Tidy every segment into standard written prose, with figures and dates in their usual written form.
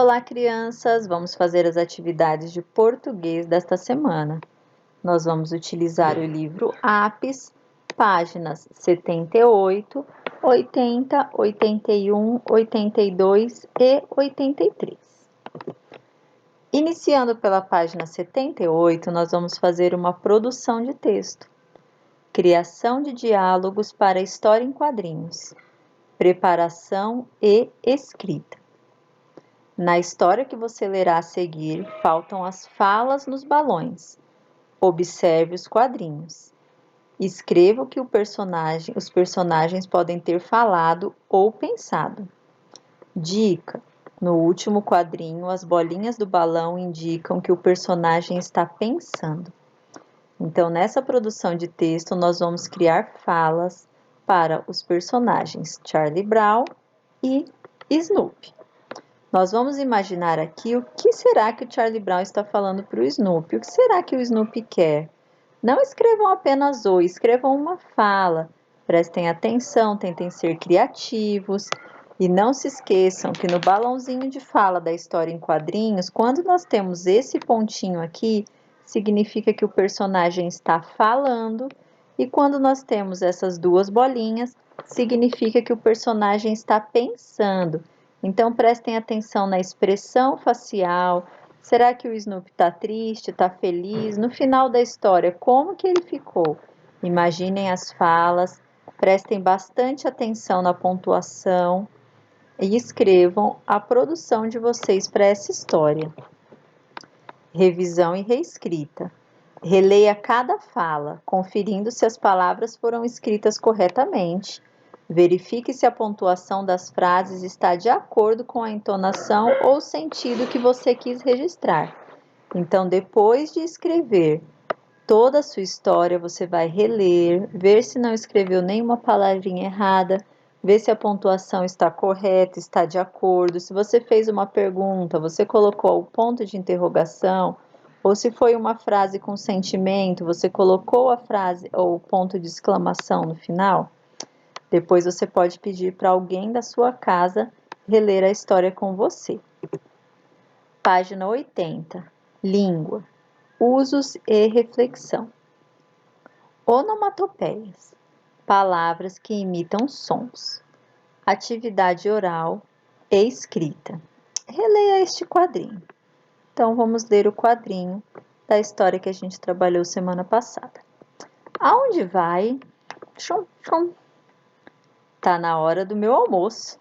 Olá, crianças! Vamos fazer as atividades de português desta semana. Nós vamos utilizar o livro Apis, páginas 78, 80, 81, 82 e 83. Iniciando pela página 78, nós vamos fazer uma produção de texto. Criação de diálogos para história em quadrinhos. Preparação e escrita. Na história que você lerá a seguir, faltam as falas nos balões. Observe os quadrinhos. Escreva o que os personagens podem ter falado ou pensado. Dica: no último quadrinho, as bolinhas do balão indicam que o personagem está pensando. Então, nessa produção de texto, nós vamos criar falas para os personagens Charlie Brown e Snoopy. Nós vamos imaginar aqui o que será que o Charlie Brown está falando para o Snoopy. O que será que o Snoopy quer? Não escrevam apenas oi, escrevam uma fala. Prestem atenção, tentem ser criativos. E não se esqueçam que no balãozinho de fala da história em quadrinhos, quando nós temos esse pontinho aqui, significa que o personagem está falando. E quando nós temos essas duas bolinhas, significa que o personagem está pensando. Então, prestem atenção na expressão facial. Será que o Snoopy está triste, está feliz? No final da história, como que ele ficou? Imaginem as falas, prestem bastante atenção na pontuação e escrevam a produção de vocês para essa história. Revisão e reescrita. Releia cada fala, conferindo se as palavras foram escritas corretamente. Verifique se a pontuação das frases está de acordo com a entonação ou sentido que você quis registrar. Então, depois de escrever toda a sua história, você vai reler, ver se não escreveu nenhuma palavrinha errada, ver se a pontuação está correta, está de acordo. Se você fez uma pergunta, você colocou o ponto de interrogação, ou se foi uma frase com sentimento, você colocou a frase ou o ponto de exclamação no final. Depois você pode pedir para alguém da sua casa reler a história com você. Página 80. Língua. Usos e reflexão. Onomatopeias. Palavras que imitam sons. Atividade oral e escrita. Releia este quadrinho. Então, vamos ler o quadrinho da história que a gente trabalhou semana passada. Aonde vai? Chum, chum. Tá na hora do meu almoço.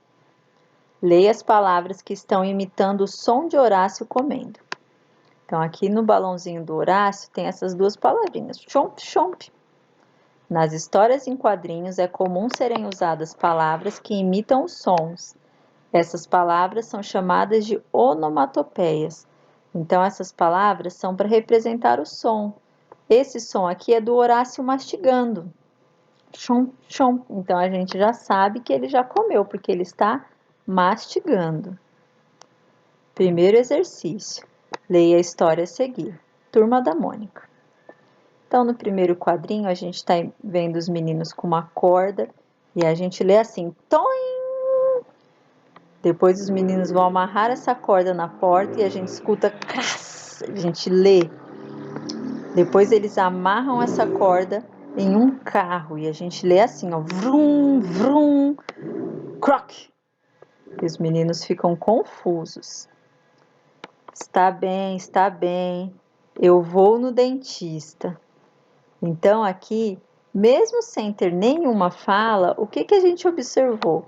Leia as palavras que estão imitando o som de Horácio comendo. Então, aqui no balãozinho do Horácio tem essas duas palavrinhas, chomp, chomp. Nas histórias em quadrinhos é comum serem usadas palavras que imitam os sons. Essas palavras são chamadas de onomatopeias. Então, essas palavras são para representar o som. Esse som aqui é do Horácio mastigando. Chom, chom. Então, a gente já sabe que ele já comeu, porque ele está mastigando. Primeiro exercício. Leia a história a seguir. Turma da Mônica. Então, no primeiro quadrinho, a gente está vendo os meninos com uma corda e a gente lê assim, toim! Depois os meninos vão amarrar essa corda na porta e a gente escuta crass! A gente lê. Depois eles amarram essa corda em um carro e a gente lê assim, ó, vrum, vrum, croc. E os meninos ficam confusos. Está bem, eu vou no dentista. Então, aqui, mesmo sem ter nenhuma fala, o que a gente observou?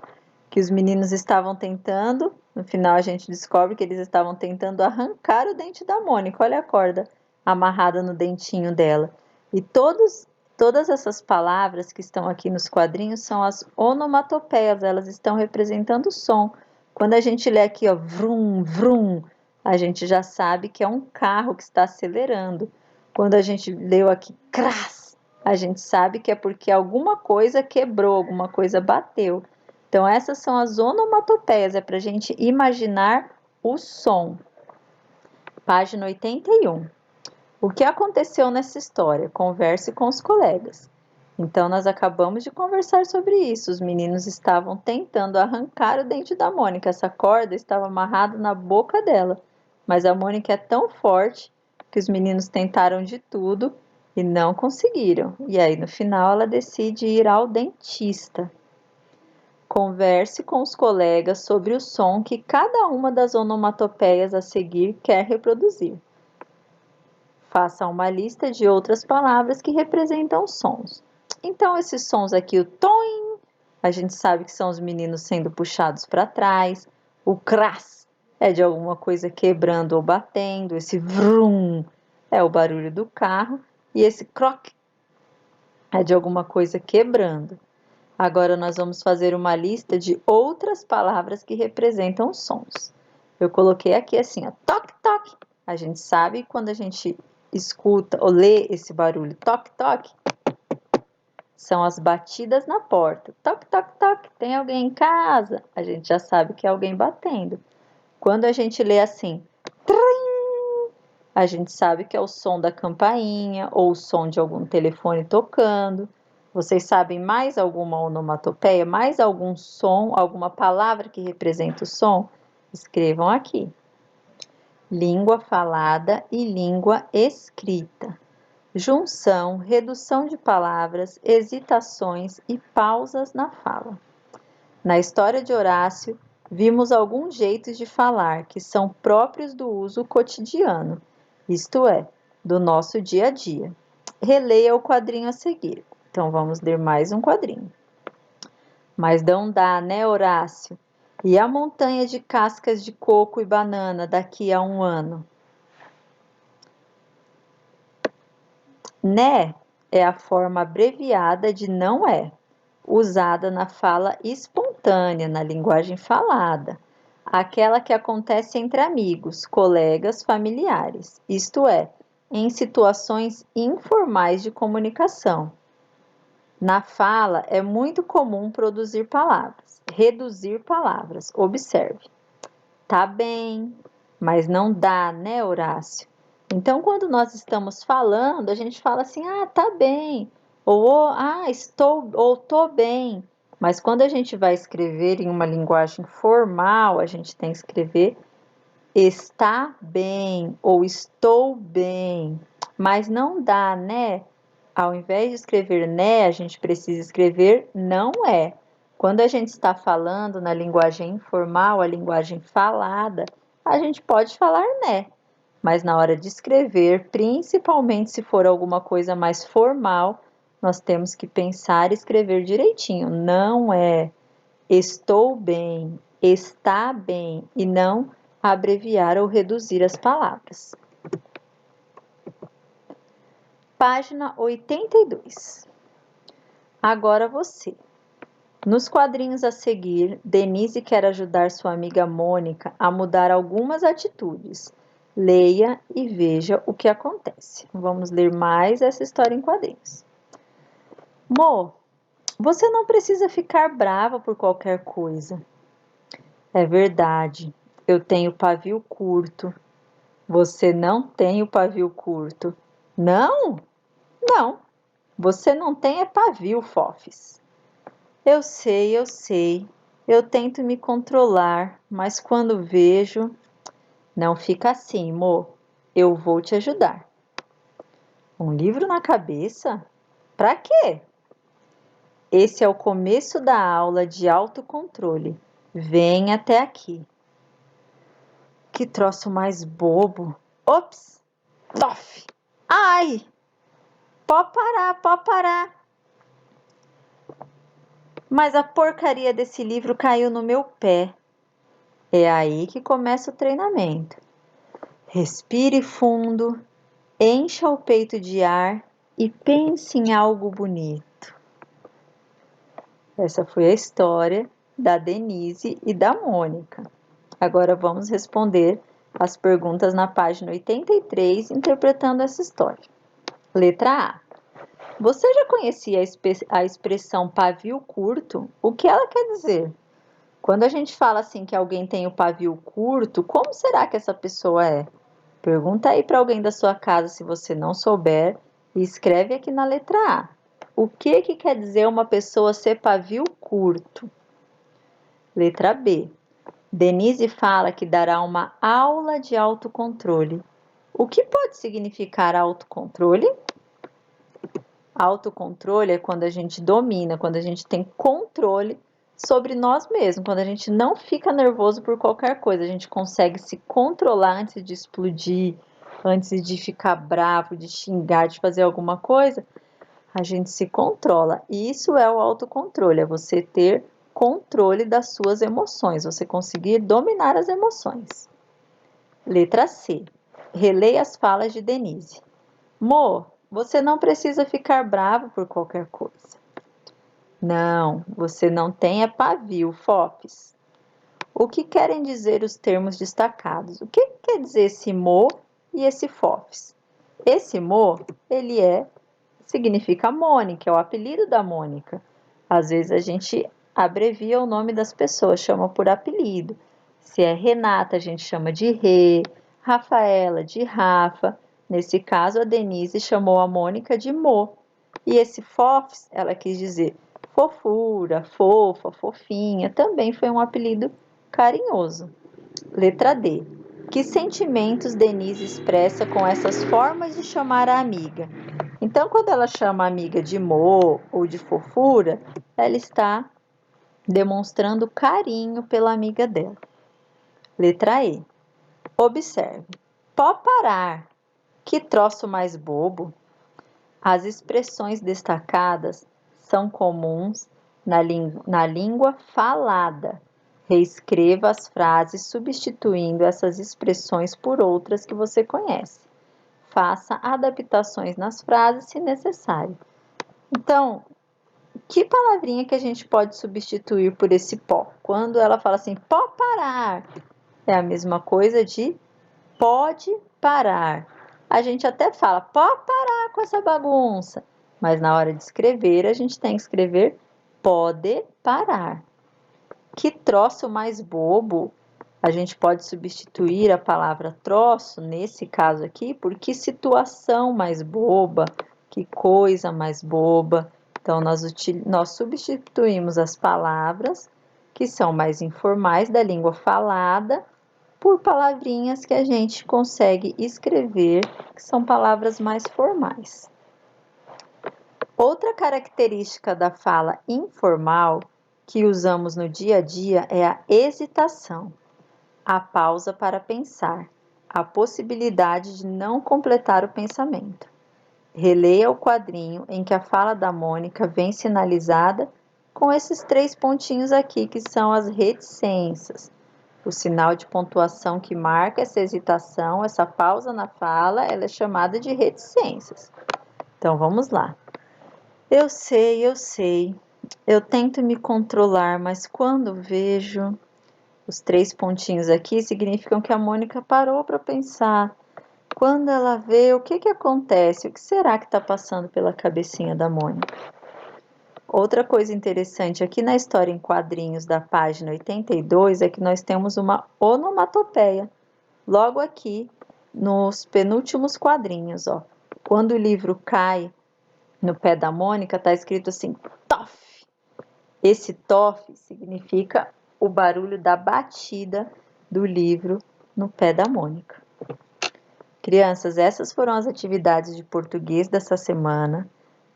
Que os meninos estavam tentando, no final a gente descobre que eles estavam tentando arrancar o dente da Mônica. Olha a corda amarrada no dentinho dela. E todas essas palavras que estão aqui nos quadrinhos são as onomatopeias, elas estão representando o som. Quando a gente lê aqui, ó, vrum, vrum, a gente já sabe que é um carro que está acelerando. Quando a gente leu aqui, crass, a gente sabe que é porque alguma coisa quebrou, alguma coisa bateu. Então, essas são as onomatopeias, é para a gente imaginar o som. Página 81. O que aconteceu nessa história? Converse com os colegas. Então, nós acabamos de conversar sobre isso. Os meninos estavam tentando arrancar o dente da Mônica. Essa corda estava amarrada na boca dela. Mas a Mônica é tão forte que os meninos tentaram de tudo e não conseguiram. E aí, no final, ela decide ir ao dentista. Converse com os colegas sobre o som que cada uma das onomatopeias a seguir quer reproduzir. Faça uma lista de outras palavras que representam sons. Então, esses sons aqui, o toim, a gente sabe que são os meninos sendo puxados para trás. O cras é de alguma coisa quebrando ou batendo. Esse vrum é o barulho do carro. E esse croc é de alguma coisa quebrando. Agora nós vamos fazer uma lista de outras palavras que representam sons. Eu coloquei aqui assim, ó, toque, toque. A gente sabe quando a gente escuta ou lê esse barulho, toque, toque, são as batidas na porta. Toque, toque, toque, tem alguém em casa? A gente já sabe que é alguém batendo. Quando a gente lê assim, trim, a gente sabe que é o som da campainha ou o som de algum telefone tocando. Vocês sabem mais alguma onomatopeia, mais algum som, alguma palavra que representa o som? Escrevam aqui. Língua falada e língua escrita. Junção, redução de palavras, hesitações e pausas na fala. Na história de Horácio, vimos alguns jeitos de falar que são próprios do uso cotidiano, isto é, do nosso dia a dia. Releia o quadrinho a seguir. Então, vamos ler mais um quadrinho. Mas não dá, né, Horácio? E a montanha de cascas de coco e banana daqui a um ano? Né é a forma abreviada de não é, usada na fala espontânea, na linguagem falada, aquela que acontece entre amigos, colegas, familiares, isto é, em situações informais de comunicação. Na fala, é muito comum produzir palavras, reduzir palavras. Observe. Tá bem, mas não dá, né, Horácio? Então, quando nós estamos falando, a gente fala assim, ah, tá bem, ou ah, estou, ou tô bem. Mas quando a gente vai escrever em uma linguagem formal, a gente tem que escrever está bem ou estou bem. Mas não dá, né? Ao invés de escrever né, a gente precisa escrever não é. Quando a gente está falando na linguagem informal, a linguagem falada, a gente pode falar né. Mas na hora de escrever, principalmente se for alguma coisa mais formal, nós temos que pensar e escrever direitinho. Não é estou bem, está bem, e não abreviar ou reduzir as palavras. Página 82. Agora você. Nos quadrinhos a seguir, Denise quer ajudar sua amiga Mônica a mudar algumas atitudes. Leia e veja o que acontece. Vamos ler mais essa história em quadrinhos. Mo, você não precisa ficar brava por qualquer coisa. É verdade, eu tenho pavio curto. Você não tem o pavio curto. Não? Não. Você não tem é pavio, Fofes. Eu sei, eu sei. Eu tento me controlar, mas quando vejo... Não fica assim, Mo. Eu vou te ajudar. Um livro na cabeça? Pra quê? Esse é o começo da aula de autocontrole. Vem até aqui. Que troço mais bobo. Ops! Tof! Ai! Pode parar, pode parar. Mas a porcaria desse livro caiu no meu pé. É aí que começa o treinamento. Respire fundo, encha o peito de ar e pense em algo bonito. Essa foi a história da Denise e da Mônica. Agora vamos responder as perguntas na página 83, interpretando essa história. Letra A. Você já conhecia a expressão pavio curto? O que ela quer dizer? Quando a gente fala assim que alguém tem o pavio curto, como será que essa pessoa é? Pergunta aí para alguém da sua casa se você não souber e escreve aqui na letra A. O que quer dizer uma pessoa ser pavio curto? Letra B. Denise fala que dará uma aula de autocontrole. O que pode significar autocontrole? Autocontrole é quando a gente domina, quando a gente tem controle sobre nós mesmos, quando a gente não fica nervoso por qualquer coisa, a gente consegue se controlar antes de explodir, antes de ficar bravo, de xingar, de fazer alguma coisa, a gente se controla. E isso é o autocontrole, é você ter controle das suas emoções, você conseguir dominar as emoções. Letra C. Releia as falas de Denise. Mo, você não precisa ficar bravo por qualquer coisa. Não, você não tem pavio, fofes. O que querem dizer os termos destacados? O que quer dizer esse mo e esse fofes? Esse mo, significa Mônica, é o apelido da Mônica. Às vezes a gente abrevia o nome das pessoas, chama por apelido. Se é Renata, a gente chama de Rê, Rafaela de Rafa. Nesse caso, a Denise chamou a Mônica de Mo. E esse fofes, ela quis dizer fofura, fofa, fofinha, também foi um apelido carinhoso. Letra D. Que sentimentos Denise expressa com essas formas de chamar a amiga? Então, quando ela chama a amiga de Mo ou de fofura, ela está demonstrando carinho pela amiga dela. Letra E. Observe. Pó parar. Que troço mais bobo. As expressões destacadas são comuns na língua falada. Reescreva as frases substituindo essas expressões por outras que você conhece. Faça adaptações nas frases se necessário. Então, que palavrinha que a gente pode substituir por esse pó? Quando ela fala assim, pó parar, é a mesma coisa de pode parar. A gente até fala, pode parar com essa bagunça, mas na hora de escrever, a gente tem que escrever pode parar. Que troço mais bobo, a gente pode substituir a palavra troço, nesse caso aqui, por que situação mais boba, que coisa mais boba. Então, nós substituímos as palavras que são mais informais da língua falada por palavrinhas que a gente consegue escrever, que são palavras mais formais. Outra característica da fala informal que usamos no dia a dia é a hesitação, a pausa para pensar, a possibilidade de não completar o pensamento. Releia o quadrinho em que a fala da Mônica vem sinalizada com esses 3 pontinhos aqui, que são as reticências. O sinal de pontuação que marca essa hesitação, essa pausa na fala, ela é chamada de reticências. Então, vamos lá. Eu sei. Eu tento me controlar, mas quando vejo os 3 pontinhos aqui, significam que a Mônica parou para pensar. Quando ela vê, o que acontece? O que será que está passando pela cabecinha da Mônica? Outra coisa interessante aqui na história em quadrinhos da página 82 é que nós temos uma onomatopeia. Logo aqui, nos penúltimos quadrinhos, ó. Quando o livro cai no pé da Mônica, está escrito assim, tof. Esse tof significa o barulho da batida do livro no pé da Mônica. Crianças, essas foram as atividades de português dessa semana.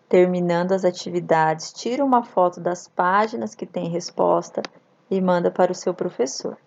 Terminando as atividades, tira uma foto das páginas que tem resposta e manda para o seu professor.